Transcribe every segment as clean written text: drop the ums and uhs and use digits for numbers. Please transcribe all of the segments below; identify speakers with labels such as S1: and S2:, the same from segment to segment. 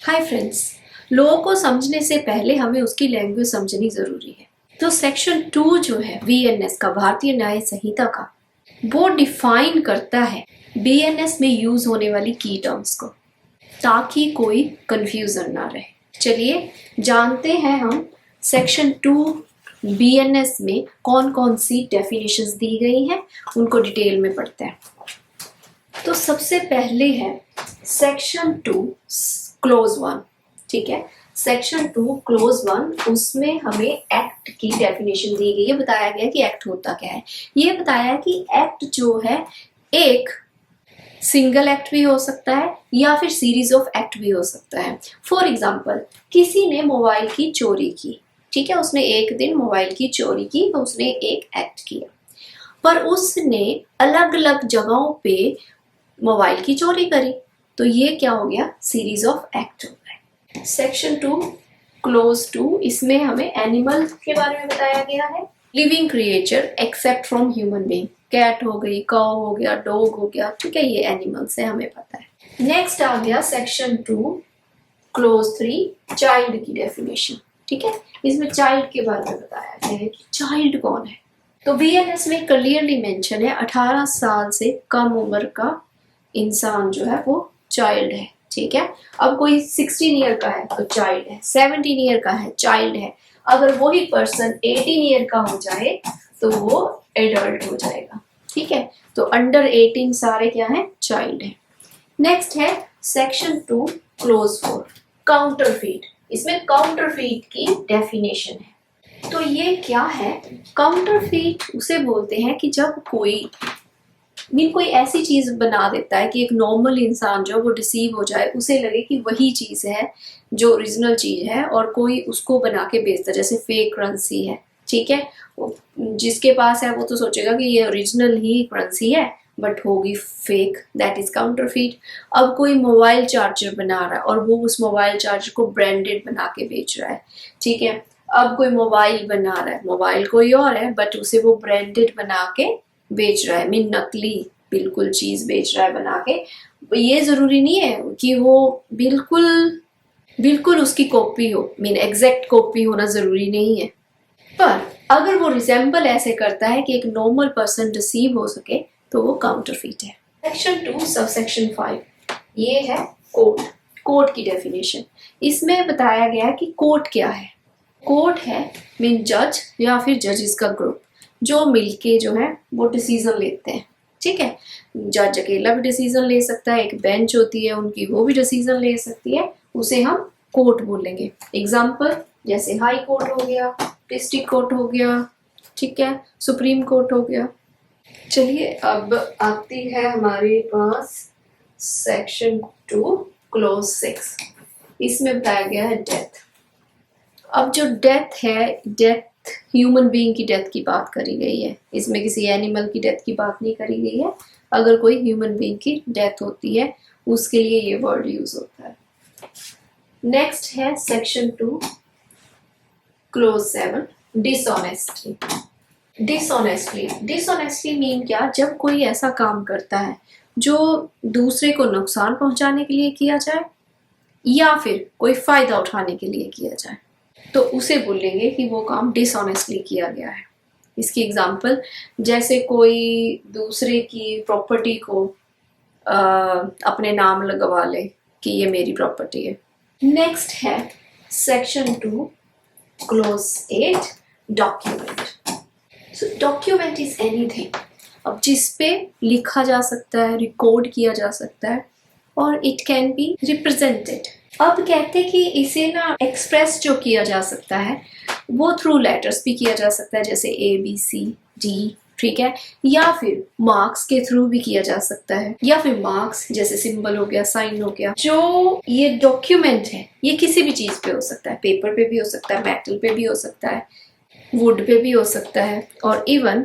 S1: Hi friends, law को समझने से पहले हमें उसकी लैंग्वेज समझनी जरूरी है। तो सेक्शन 2 जो है VNS का, भारतीय न्याय संहिता का, वो डिफाइन करता है BNS में यूज होने वाली की टर्म्स को, ताकि कोई कंफ्यूजन ना रहे। चलिए जानते हैं हम सेक्शन 2 BNS में कौन कौन सी डेफिनेशंस दी गई हैं, उनको डिटेल में पढ़ते हैं। तो सबसे पहले है सेक्शन 2 क्लोज 1, ठीक है। सेक्शन 2 क्लोज 1, उसमें हमें एक्ट की डेफिनेशन दी गई है। बताया गया कि एक्ट होता क्या है। ये बताया कि एक्ट जो है एक सिंगल एक्ट भी हो सकता है या फिर सीरीज ऑफ एक्ट भी हो सकता है। फॉर एग्जाम्पल, किसी ने मोबाइल की चोरी की, ठीक है, उसने एक दिन मोबाइल की चोरी की तो उसने एक एक्ट किया, पर उसने अलग अलग जगहों पे मोबाइल की चोरी करी, तो ये क्या हो गया, सीरीज ऑफ एक्ट हो गए। सेक्शन 2 क्लोज 2, इसमें हमें एनिमल के बारे में बताया गया है, living creature except from human being. Cat हो गई, काउ हो गया, डॉग हो गया, ठीक है, ये एनिमल्स है, हमें पता है। नेक्स्ट आ गया सेक्शन 2 क्लोज 3, चाइल्ड की डेफिनेशन, ठीक है। इसमें चाइल्ड के बारे में बताया गया है कि चाइल्ड कौन है। तो BNS में क्लियरली मेंशन है 18 साल से कम उम्र का इंसान जो है वो चाइल्ड है, ठीक है। अब कोई 16 ईयर का है तो चाइल्ड है, 17 ईयर का है चाइल्ड है। अगर वही पर्सन 18 ईयर का हो जाए तो वो एडल्ट हो जाएगा, ठीक है। तो अंडर 18 सारे क्या है, चाइल्ड है। नेक्स्ट है सेक्शन 2 क्लोज 4, काउंटरफीट। इसमें काउंटरफीट की डेफिनेशन है। तो ये क्या है, काउंटरफीट उसे बोलते हैं कि जब कोई ऐसी चीज बना देता है कि एक नॉर्मल इंसान जो वो डिसीव हो जाए, उसे लगे कि वही चीज है जो ओरिजिनल चीज है और कोई उसको बना के बेचता है, जैसे फेक करेंसी है, ठीक है। जिसके पास है वो तो सोचेगा कि ये ओरिजिनल ही करेंसी है, बट होगी फेक, दैट इज काउंटरफीट। अब कोई मोबाइल चार्जर बना रहा है और वो उस मोबाइल चार्जर को ब्रांडेड बना के बेच रहा है, ठीक है। अब कोई मोबाइल बना रहा है, मोबाइल कोई और है बट उसे वो ब्रांडेड बना के बेच रहा है, मीन नकली बिल्कुल चीज बेच रहा है बना के। ये जरूरी नहीं है कि वो बिल्कुल उसकी कॉपी हो, मीन एग्जैक्ट कॉपी होना जरूरी नहीं है, पर अगर वो रिजेंबल ऐसे करता है कि एक नॉर्मल पर्सन रिसीव हो सके तो वो काउंटरफीट है। सेक्शन 2 सबसेक्शन 5, ये है कोर्ट। कोर्ट की डेफिनेशन, इसमें बताया गया है कि कोर्ट क्या है। कोर्ट है मीन जज या फिर जजेस का ग्रुप जो मिलके जो है वो डिसीजन लेते हैं, ठीक है। जज अकेला भी डिसीजन ले सकता है, एक बेंच होती है उनकी, वो भी डिसीजन ले सकती है, उसे हम कोर्ट बोलेंगे। एग्जाम्पल जैसे हाई कोर्ट हो गया, डिस्ट्रिक्ट कोर्ट हो गया, ठीक है, सुप्रीम कोर्ट हो गया। चलिए अब आती है हमारे पास सेक्शन 2 क्लोज 6, इसमें बताया गया है डेथ। अब जो डेथ है, डेथ ह्यूमन बीइंग की डेथ की बात करी गई है, इसमें किसी एनिमल की डेथ की बात नहीं करी गई है। अगर कोई ह्यूमन बीइंग की डेथ होती है उसके लिए ये वर्ड यूज होता है। नेक्स्ट है section 2 close 7, dishonestly. Dishonestly mean क्या, जब कोई ऐसा काम करता है जो दूसरे को नुकसान पहुंचाने के लिए किया जाए या फिर कोई फायदा उठाने के लिए किया जाए, तो उसे बोलेंगे कि वो काम डिसऑनेस्टली किया गया है। इसकी एग्जांपल जैसे कोई दूसरे की प्रॉपर्टी को अपने नाम लगवा ले कि ये मेरी प्रॉपर्टी है। नेक्स्ट है section 2 close 8, document. So document is anything अब जिस पे लिखा जा सकता है, रिकॉर्ड किया जा सकता है, और इट कैन बी रिप्रेजेंटेड। अब कहते हैं कि इसे ना एक्सप्रेस जो किया जा सकता है वो थ्रू लेटर्स भी किया जा सकता है, जैसे ABCD, ठीक है, या फिर मार्क्स के थ्रू भी किया जा सकता है, या फिर मार्क्स जैसे सिंबल हो गया, साइन हो गया। जो ये डॉक्यूमेंट है ये किसी भी चीज पे हो सकता है, पेपर पे भी हो सकता है, मेटल पे भी हो सकता है, वुड पे भी हो सकता है, और इवन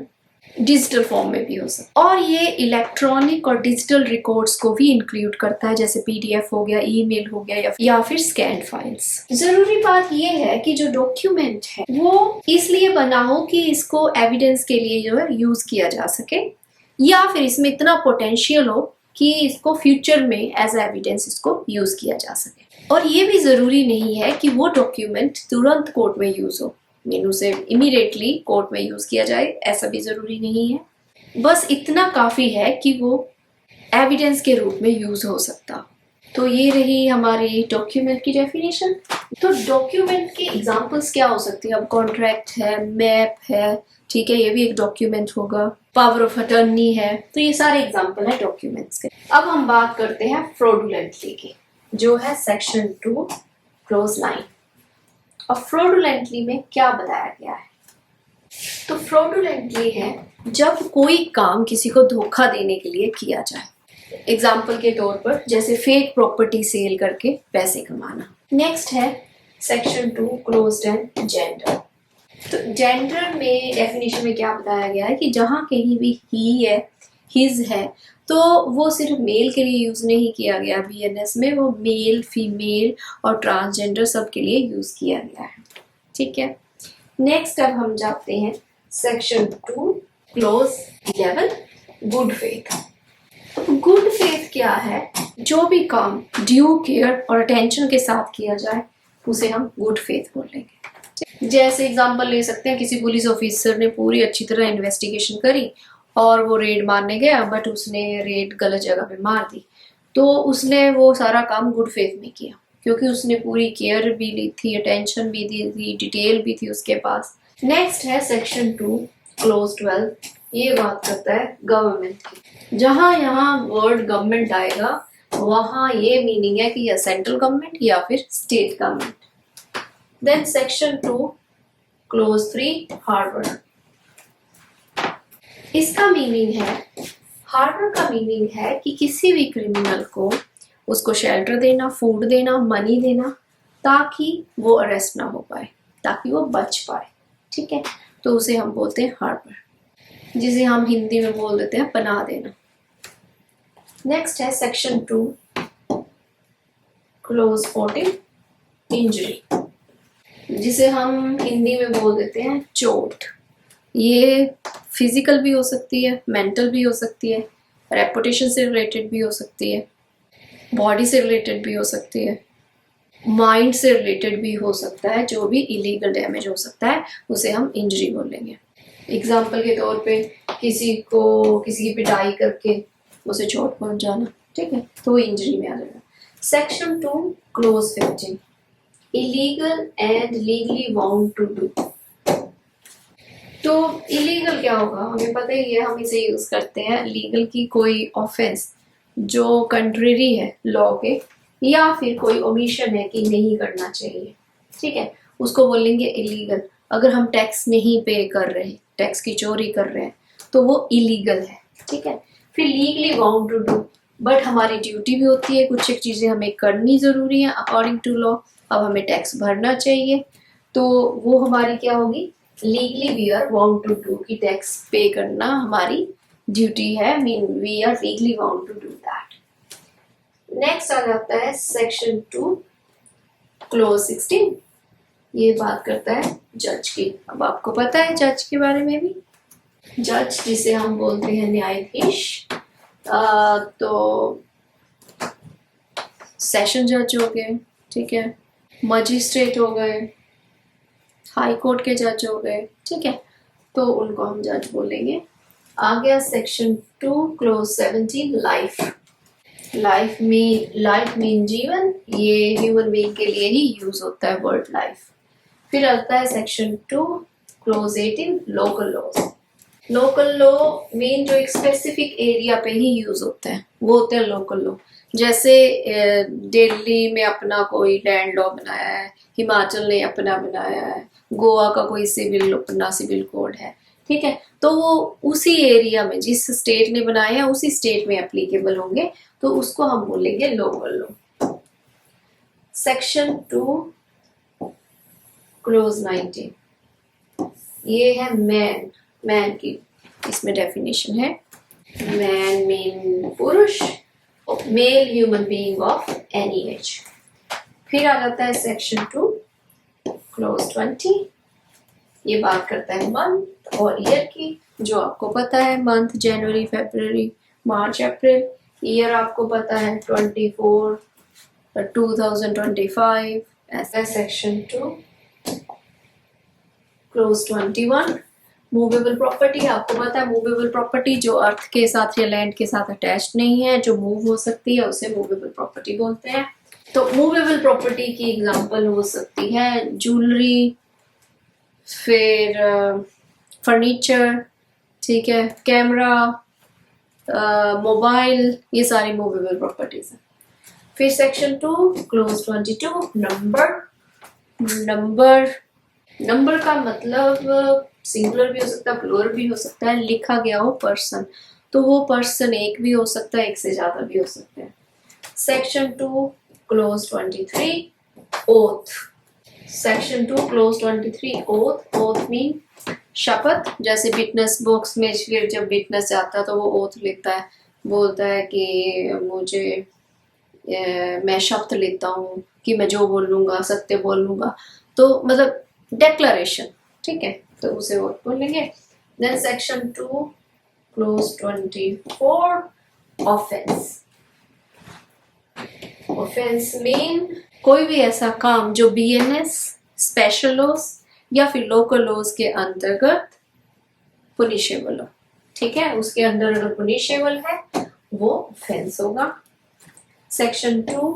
S1: डिजिटल फॉर्म में भी हो सकता है। और ये इलेक्ट्रॉनिक और डिजिटल रिकॉर्ड्स को भी इंक्लूड करता है, जैसे PDF हो गया, ईमेल हो गया, या फिर स्कैन फाइल्स। जरूरी बात ये है कि जो डॉक्यूमेंट है वो इसलिए बना हो कि इसको एविडेंस के लिए जो है यूज किया जा सके, या फिर इसमें इतना पोटेंशियल हो कि इसको फ्यूचर में एज एविडेंस इसको यूज किया जा सके। और ये भी ज़रूरी नहीं है कि वो डॉक्यूमेंट तुरंत कोर्ट में यूज़ हो, मीन उसे इमीडिएटली कोर्ट में यूज़ किया जाए, ऐसा भी ज़रूरी नहीं है। बस इतना काफ़ी है कि वो एविडेंस के रूप में यूज़ हो सकता। तो ये रही हमारी डॉक्यूमेंट की डेफिनेशन। तो डॉक्यूमेंट की एग्जांपल्स क्या हो सकती है? अब कॉन्ट्रैक्ट है, मैप है, ठीक है, ये भी एक डॉक्यूमेंट होगा, पावर ऑफ अटर्नी है, तो ये सारे एग्जांपल है डॉक्यूमेंट्स के। अब हम बात करते हैं फ्रॉडुलेंटली की, जो है सेक्शन 2 क्लोज 9। और फ्रॉडुलेंटली में क्या बताया गया है? तो फ्रॉडुलेंटली है जब कोई काम किसी को धोखा देने के लिए किया जाए। एग्जाम्पल के तौर पर जैसे फेक प्रॉपर्टी सेल करके पैसे कमाना। नेक्स्ट है सेक्शन 2 क्लोज्ड एंड जेंडर। तो जेंडर में डेफिनेशन में क्या बताया गया है कि जहाँ कहीं भी ही है, हिज है, तो वो सिर्फ मेल के लिए यूज नहीं किया गया बीएनएस में, वो मेल, फीमेल और ट्रांसजेंडर सब के लिए यूज किया गया है। ठीक है, नेक्स्ट अब हम जाते हैं section 2 close 11 good faith. Good faith क्या है? जो भी काम ड्यू केयर और अटेंशन के साथ किया जाए उसे हम गुड फेथ बोलेंगे। जैसे एग्जांपल ले सकते हैं, किसी पुलिस ऑफिसर ने पूरी अच्छी तरह इन्वेस्टिगेशन करी और वो रेड मारने गया, बट उसने रेड गलत जगह पे मार दी, तो उसने वो सारा काम गुड फेथ में किया क्योंकि उसने पूरी केयर भी ली थी, अटेंशन भी दी थी, डिटेल भी थी उसके पास। नेक्स्ट है सेक्शन 2 क्लोज 12। ये बात करता है गवर्नमेंट की। जहां यहाँ वर्ड गवर्नमेंट आएगा वहां ये मीनिंग है कि या सेंट्रल गवर्नमेंट या फिर state government. Then section 2 clause 3 harbour. इसका मीनिंग है, हार्बर का मीनिंग है कि किसी भी क्रिमिनल को उसको शेल्टर देना, फूड देना, मनी देना, ताकि वो अरेस्ट ना हो पाए, ताकि वो बच पाए। ठीक है, तो उसे हम बोलते हैं हार्बर, जिसे हम हिंदी में बोल देते हैं पनाह देना। नेक्स्ट है सेक्शन 2 क्लोज 14 इंजरी, जिसे हम हिंदी में बोल देते हैं चोट। ये फिजिकल भी हो सकती है, मेंटल भी हो सकती है, रेपुटेशन से रिलेटेड भी हो सकती है, बॉडी से रिलेटेड भी हो सकती है, माइंड से रिलेटेड भी हो सकता है। जो भी इलीगल डैमेज हो सकता है उसे हम इंजरी बोलेंगे। एग्जाम्पल के तौर पे किसी की पिटाई करके उसे चोट पहुंच जाना, ठीक है, तो इंजरी में आ जाएगा। Section 2 clause 15 illegal and legally bound to do. तो इलीगल क्या होगा? हमें पता ही है, हम इसे यूज करते हैं लीगल की कोई ऑफेंस जो कंट्रेरी है लॉ के, या फिर कोई ओमिशन है कि नहीं करना चाहिए, ठीक है, उसको बोलेंगे इलीगल। अगर हम टैक्स नहीं पे कर रहे, टैक्स की चोरी कर रहे हैं, तो वो इलीगल है। ठीक है, फिर legally bound to do, but हमारी ड्यूटी भी होती है, कुछ एक चीजें हमें करनी जरूरी है अकॉर्डिंग टू लॉ। अब हमें टैक्स भरना चाहिए, तो वो हमारी क्या होगी? Legally we are bound to do, की टैक्स पे करना हमारी ड्यूटी है, mean we are legally bound to do that. Next आ जाता है सेक्शन 2 क्लोज 16। ये बात करता है जज की। अब आपको पता है जज के बारे में भी, जज जिसे हम बोलते हैं न्यायाधीश, तो सेशन जज हो गए, ठीक है, मजिस्ट्रेट हो गए, हाई कोर्ट के जज हो गए, ठीक है, तो उनको हम जज बोलेंगे। आ गया section 2 close 17 life. Life mean जीवन, ये ह्यूमन बीइंग के लिए ही यूज होता है वर्ड लाइफ। फिर आता है section 2 clause 18 local laws. Local law mean जो एक स्पेसिफिक एरिया पे ही यूज होता है, वो होते हैं लोकल लॉ। जैसे दिल्ली में अपना कोई लैंड लॉ बनाया है, हिमाचल ने अपना बनाया है, गोवा का कोई अपना सिविल कोड है, ठीक है, तो वो उसी एरिया में जिस स्टेट ने बनाया है उसी स्टेट में एप्लीकेबल होंगे, तो उसको हम बोलेंगे लोकल लॉ। सेक्शन 2 क्लोज 19, ये है मैन की, इसमें डेफिनेशन है मैन मीन पुरुष, male human being of any age. फिर आ जाता है सेक्शन 2 क्लोज 20, ये बात करता है मंथ और ईयर की। जो आपको पता है, मंथ जनवरी, फरवरी, मार्च, अप्रैल, ईयर आपको पता है 24 2025 ऐसा सेक्शन 2 क्लोज 21 मूवेबल प्रॉपर्टी। आपको पता है मूवेबल प्रॉपर्टी जो अर्थ के साथ या लैंड के साथ अटैच्ड नहीं है, जो मूव हो सकती है, उसे मूवेबल प्रॉपर्टी बोलते हैं। तो मूवेबल प्रॉपर्टी की एग्जांपल हो सकती है ज्वेलरी, फिर फर्नीचर, ठीक है, कैमरा, मोबाइल, ये सारी मूवेबल प्रॉपर्टीज हैं। फिर सेक्शन 2 क्लोज 22 नंबर का मतलब सिंगुलर भी हो सकता है, प्लूरल भी हो सकता है। लिखा गया हो पर्सन, तो वो पर्सन एक भी हो सकता है, एक से ज्यादा भी हो सकते हैं। Section 2 close 23 oath. Section 2 close 23 oath mean शपथ। जैसे विटनेस बॉक्स में फिर जब विटनेस जाता है तो वो ओथ लेता है, बोलता है कि मुझे मैं शपथ लेता हूँ कि मैं जो बोलूंगा सत्य बोलूंगा, तो मतलब डेक्लरेशन, ठीक है, तो उसे ओथ बोलेंगे। Then section 2 clause 24 offence. Offence mean कोई भी ऐसा काम जो बीएनएस, स्पेशल लॉज या फिर लोकल लॉज के अंतर्गत पुनिशेबल हो, ठीक है, उसके अंदर अगर पुनिशेबल है वो ऑफेंस होगा। Section 2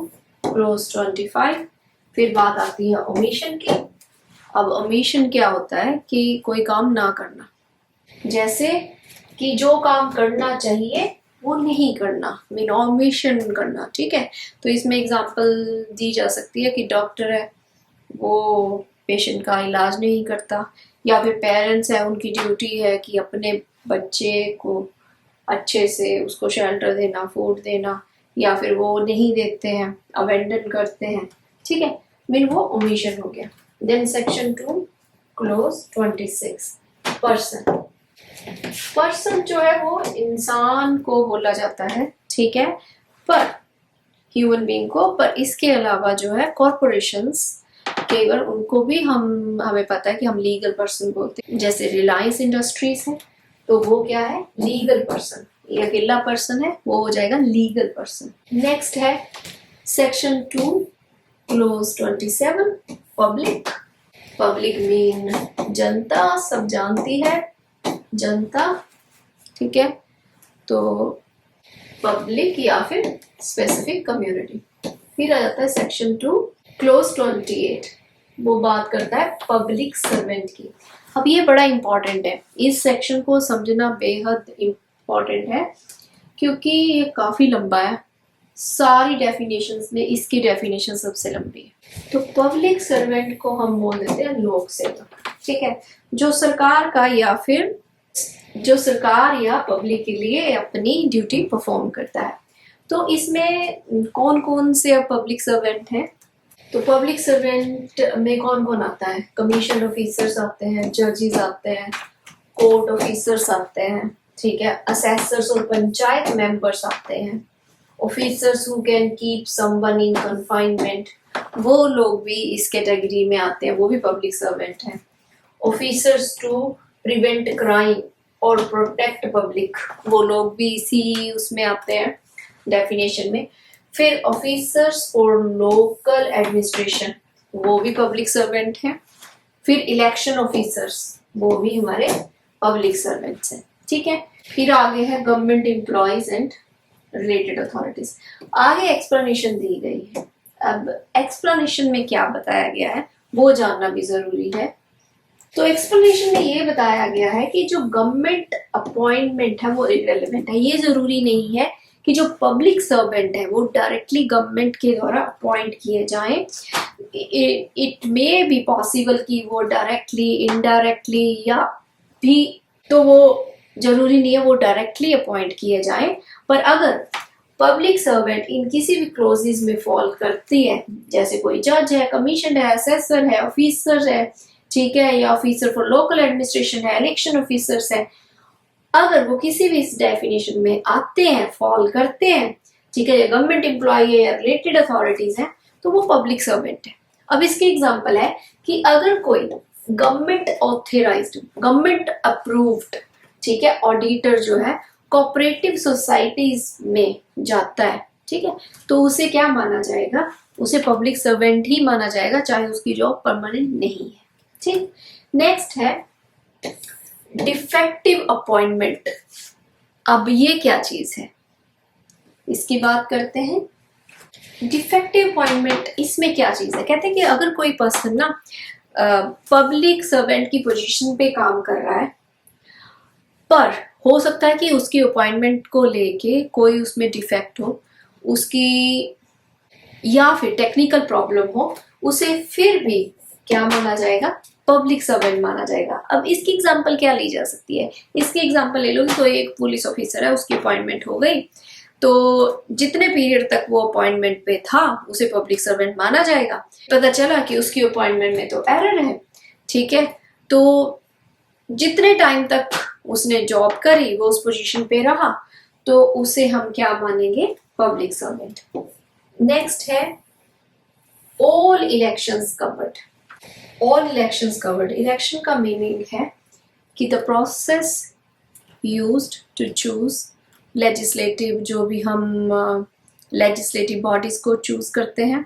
S1: close 25। फिर बात आती है ओमिशन की। अब ओमिशन क्या होता है कि कोई काम ना करना, जैसे कि जो काम करना चाहिए वो नहीं करना, मीन ओमिशन करना, ठीक है। तो इसमें एग्जांपल दी जा सकती है कि डॉक्टर है वो पेशेंट का इलाज नहीं करता, या फिर पेरेंट्स है उनकी ड्यूटी है कि अपने बच्चे को अच्छे से उसको शेल्टर देना, फूड देना, या फिर वो नहीं देते हैं, अबेंडन करते हैं, ठीक है, मीन वो ओमिशन हो गया। देन सेक्शन 2 क्लोज 26 पर्सन जो है वो इंसान को बोला जाता है, ठीक है, पर ह्यूमन बीइंग को। पर इसके अलावा जो है कॉरपोरेशंस, केवल उनको भी हमें पता है कि हम लीगल पर्सन बोलते हैं। जैसे रिलायंस इंडस्ट्रीज है तो वो क्या है, लीगल पर्सन। ये अकेला पर्सन है, वो हो जाएगा लीगल पर्सन। नेक्स्ट है सेक्शन 2 क्लोज 27 पब्लिक मीन जनता, सब जानती है जनता, ठीक है, तो पब्लिक या फिर स्पेसिफिक कम्युनिटी। फिर आ जाता है सेक्शन 2 क्लोज 28, वो बात करता है पब्लिक सर्वेंट की। अब ये बड़ा इंपॉर्टेंट है, इस सेक्शन को समझना बेहद इंपॉर्टेंट है क्योंकि ये काफी लंबा है। सारी डेफिनेशंस में इसकी डेफिनेशन सबसे लंबी है। तो पब्लिक सर्वेंट को हम बोल देते हैं लोक सेवक, ठीक है, जो सरकार या पब्लिक के लिए अपनी ड्यूटी परफॉर्म करता है। तो इसमें कौन कौन से पब्लिक सर्वेंट हैं? तो पब्लिक सर्वेंट में कौन कौन आता है? कमीशन ऑफिसर्स आते हैं, जजेस आते हैं, कोर्ट ऑफिसर्स आते हैं, ठीक है, असेसर्स और पंचायत मेंबर्स आते हैं, officers who can keep someone in confinement, वो लोग भी इस कैटेगरी में आते हैं, वो भी पब्लिक सर्वेंट हैं। ऑफिसर्स टू प्रिवेंट क्राइम और प्रोटेक्ट पब्लिक, वो लोग भी इसी उसमें आते हैं डेफिनेशन में। फिर ऑफिसर्स फॉर लोकल एडमिनिस्ट्रेशन, वो भी पब्लिक सर्वेंट हैं। फिर इलेक्शन ऑफिसर्स, वो भी हमारे पब्लिक सर्वेंट्स हैं, ठीक है। फिर आगे है government employees and related authorities. आगे एक्सप्लेनेशन दी गई है। अब एक्सप्लेनेशन में क्या बताया गया है वो जानना भी जरूरी है। तो एक्सप्लेनेशन में ये बताया गया है कि जो गवर्नमेंट अपॉइंटमेंट है वो इररिलेवेंट है। ये जरूरी नहीं है कि जो पब्लिक सर्वेंट है वो डायरेक्टली गवर्नमेंट के द्वारा अपॉइंट किए जाएं। इट मे बी पॉसिबल कि वो डायरेक्टली, इनडायरेक्टली या भी, तो वो जरूरी नहीं है वो डायरेक्टली अपॉइंट किए जाएं। पर अगर पब्लिक सर्वेंट इन किसी भी क्लोजेस में फॉल करती है, जैसे कोई जज है, कमीशन है, असेसर है, ऑफिसर है, ठीक है, या ऑफिसर फॉर लोकल एडमिनिस्ट्रेशन है, इलेक्शन ऑफिसर्स है, अगर वो किसी भी इस डेफिनेशन में आते हैं, फॉल करते हैं, ठीक है, या गवर्नमेंट एम्प्लॉय है या रिलेटेड अथॉरिटीज है, तो वो पब्लिक सर्वेंट है। अब इसके एग्जांपल है कि अगर कोई गवर्नमेंट ऑथराइज्ड, गवर्नमेंट अप्रूव्ड, ठीक है, ऑडिटर जो है कोऑपरेटिव सोसाइटीज में जाता है, ठीक है, तो उसे क्या माना जाएगा? उसे पब्लिक सर्वेंट ही माना जाएगा, चाहे उसकी जॉब परमानेंट नहीं है। ठीक, नेक्स्ट है डिफेक्टिव अपॉइंटमेंट। अब ये क्या चीज है, इसकी बात करते हैं। डिफेक्टिव अपॉइंटमेंट, इसमें क्या चीज है, कहते हैं कि अगर कोई पर्सन ना पब्लिक सर्वेंट की पोजीशन पे काम कर रहा है, पर हो सकता है कि उसकी अपॉइंटमेंट को लेके कोई उसमें डिफेक्ट हो, उसकी या फिर टेक्निकल प्रॉब्लम हो, उसे फिर भी क्या माना जाएगा, पब्लिक सर्वेंट माना जाएगा। अब इसकी एग्जांपल क्या ली जा सकती है, इसकी एग्जांपल ले लो कि कोई एक पुलिस ऑफिसर है, उसकी अपॉइंटमेंट हो गई, तो जितने पीरियड तक वो अपॉइंटमेंट पे था उसे पब्लिक सर्वेंट माना जाएगा। पता चला कि उसकी अपॉइंटमेंट में तो एरर है, ठीक है, तो जितने टाइम तक उसने जॉब करी, वो उस पोजीशन पे रहा, तो उसे हम क्या मानेंगे, पब्लिक सर्वेंट। नेक्स्ट है all elections covered. All elections covered, election का मीनिंग है कि the process used to choose legislative, जो भी हम लेजिस्लेटिव बॉडीज को चूज करते हैं,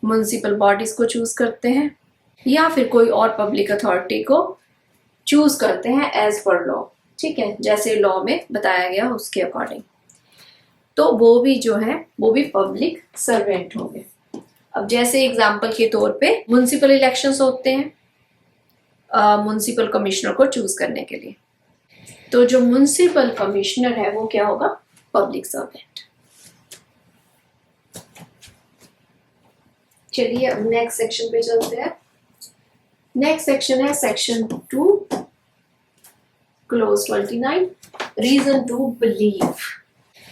S1: म्युनिसिपल बॉडीज को चूज करते हैं, या फिर कोई और पब्लिक अथॉरिटी को चूज करते हैं एज पर लॉ, ठीक है, जैसे लॉ में बताया गया उसके अकॉर्डिंग, तो वो भी जो है वो भी पब्लिक सर्वेंट होंगे। अब जैसे एग्जांपल के तौर पे म्युनिसिपल इलेक्शंस होते हैं म्युनिसिपल कमिश्नर को चूज करने के लिए, तो जो म्युनिसिपल कमिश्नर है वो क्या होगा, पब्लिक सर्वेंट। चलिए अब नेक्स्ट सेक्शन पे चलते हैं। नेक्स्ट सेक्शन है section 2 clause 29, reason to believe.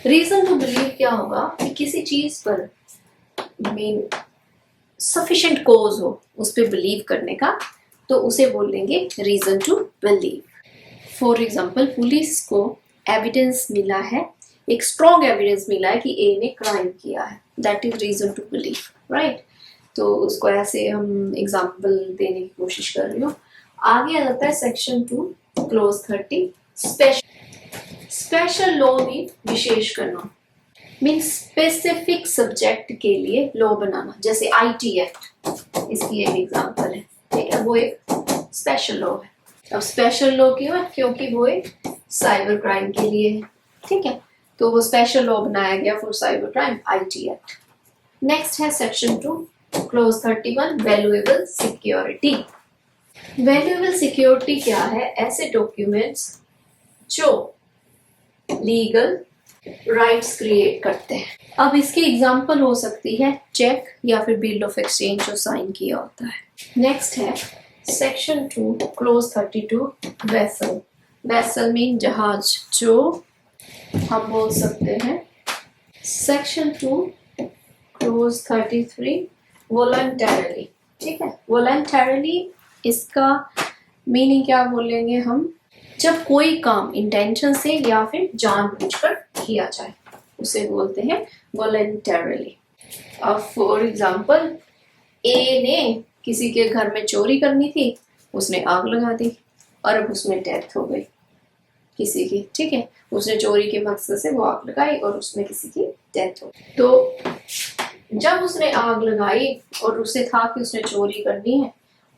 S1: Reason to believe क्या होगा कि किसी चीज पर मेन सफिशिएंट कोज हो उस पर बिलीव करने का, तो उसे बोलेंगे reason to believe. For example, police को एविडेंस मिला है, एक स्ट्रॉन्ग एविडेंस मिला है कि ए ने क्राइम किया है, that is reason to believe, right. तो उसको ऐसे हम एग्जाम्पल देने की कोशिश कर रही हूँ। आगे आ जाता है सेक्शन 2 क्लोज 30, स्पेशल लॉ भी विशेष करना, मीन स्पेसिफिक सब्जेक्ट के लिए लॉ बनाना, जैसे आईटी एक्ट इसकी एक एग्जांपल है, ठीक है, वो एक स्पेशल लॉ है। अब स्पेशल लॉ क्यों है, क्योंकि वो एक साइबर क्राइम के लिए है, ठीक है, तो वो स्पेशल लॉ बनाया गया for cyber crime, IT act. Next है section 2 clause 31, valuable security. Valuable security क्या है, ऐसे डॉक्यूमेंट्स जो लीगल राइट्स क्रिएट करते हैं। अब इसकी एग्जांपल हो सकती है चेक या फिर बिल ऑफ एक्सचेंज जो साइन किया होता है। नेक्स्ट है section 2 close 32, vessel. Vessel mean जहाज, जो हम बोल सकते हैं। सेक्शन 2 क्लोज 33, वॉलंटरली, ठीक है, वॉलंटरली इसका मीनिंग क्या बोलेंगे हम, जब कोई काम इंटेंशन से या फिर जानबूझकर किया जाए उसे बोलते हैं वॉलंटरली। अब फॉर एग्जांपल, ए ने किसी के घर में चोरी करनी थी, उसने आग लगा दी और अब उसमें डेथ हो गई किसी की, ठीक है, उसने चोरी के मकसद से वो आग लगाई और उसमें किसी की डेथ हो गई। तो जब उसने आग लगाई और उसे था कि उसने चोरी करनी है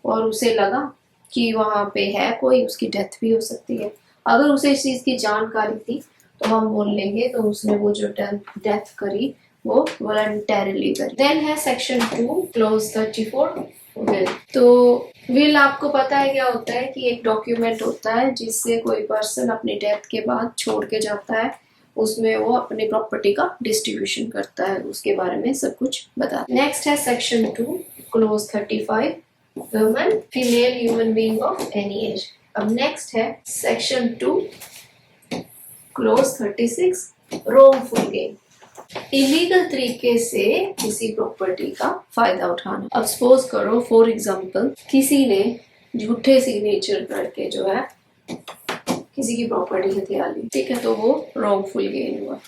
S1: और उसे लगा कि वहां पे है कोई, उसकी डेथ भी हो सकती है, अगर उसे इस चीज की जानकारी थी तो हम बोल लेंगे तो उसने वो जो डेथ करी वो वॉलंटरली करी। देन है सेक्शन 2 क्लोज 34, विल। तो विल आपको पता है क्या होता है कि एक डॉक्यूमेंट होता है जिससे कोई पर्सन अपनी डेथ के बाद छोड़ के जाता है, उसमें वो अपनी प्रॉपर्टी का डिस्ट्रीब्यूशन करता है, उसके बारे में सब कुछ बता। नेक्स्ट है section 2 close 35, woman, female human being of any as. अब नेक्स्ट है section 2 close 36, wrongful gain, illegal तरीके से किसी प्रॉपर्टी का फायदा उठाना। अब सपोज करो फॉर एग्जांपल किसी ने झूठे सिग्नेचर करके जो है किसी की प्रॉपर्टी हथिया ली, ठीक है, तो वो रॉन्गफुल गेन हुआ।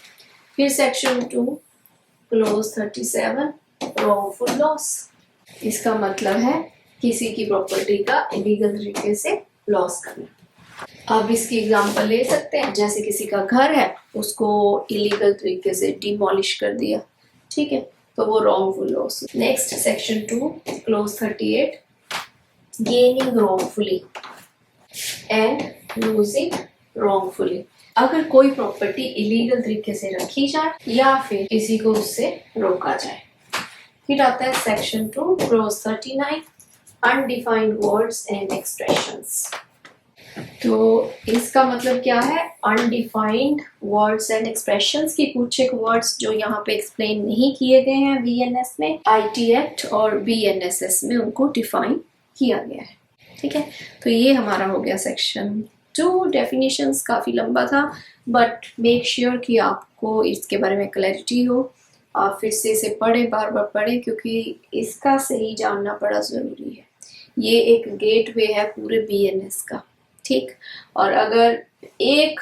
S1: फिर सेक्शन 2 क्लोज 37, रॉन्गफुल लॉस, इसका मतलब है किसी की प्रॉपर्टी का इलीगल तरीके से लॉस करना। अब इसकी एग्जांपल ले सकते हैं, जैसे किसी का घर है उसको इलीगल तरीके से डिमोलिश कर दिया, ठीक है, तो वो wrongful loss. Next section 2 close 38, gaining wrongfully and losing wrongfully। अगर कोई प्रॉपर्टी इलीगल तरीके से रखी जाए या फिर किसी को उससे रोका जाए। फिर आता है section 2 close 39, undefined words and expressions. तो इसका मतलब क्या है, अनडिफाइंड वर्ड्स एंड एक्सप्रेशंस की कुछ एक वर्ड्स जो यहाँ पे एक्सप्लेन नहीं किए गए हैं VNS में, IT एक्ट और BNSS में उनको डिफाइन किया गया है। ठीक है, तो ये हमारा हो गया सेक्शन 2। डेफिनेशंस काफ़ी लंबा था, बट मेक श्योर कि आपको इसके बारे में क्लैरिटी हो। आप फिर से इसे पढ़ें, बार बार पढ़ें, क्योंकि इसका सही जानना बड़ा ज़रूरी है। ये एक गेटवे है पूरे BNS का। ठीक, और अगर एक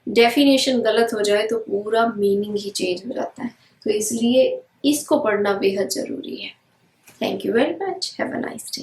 S1: डेफिनेशन गलत हो जाए तो पूरा मीनिंग ही चेंज हो जाता है, तो इसलिए इसको पढ़ना बेहद ज़रूरी है। Thank you very much, have a nice day.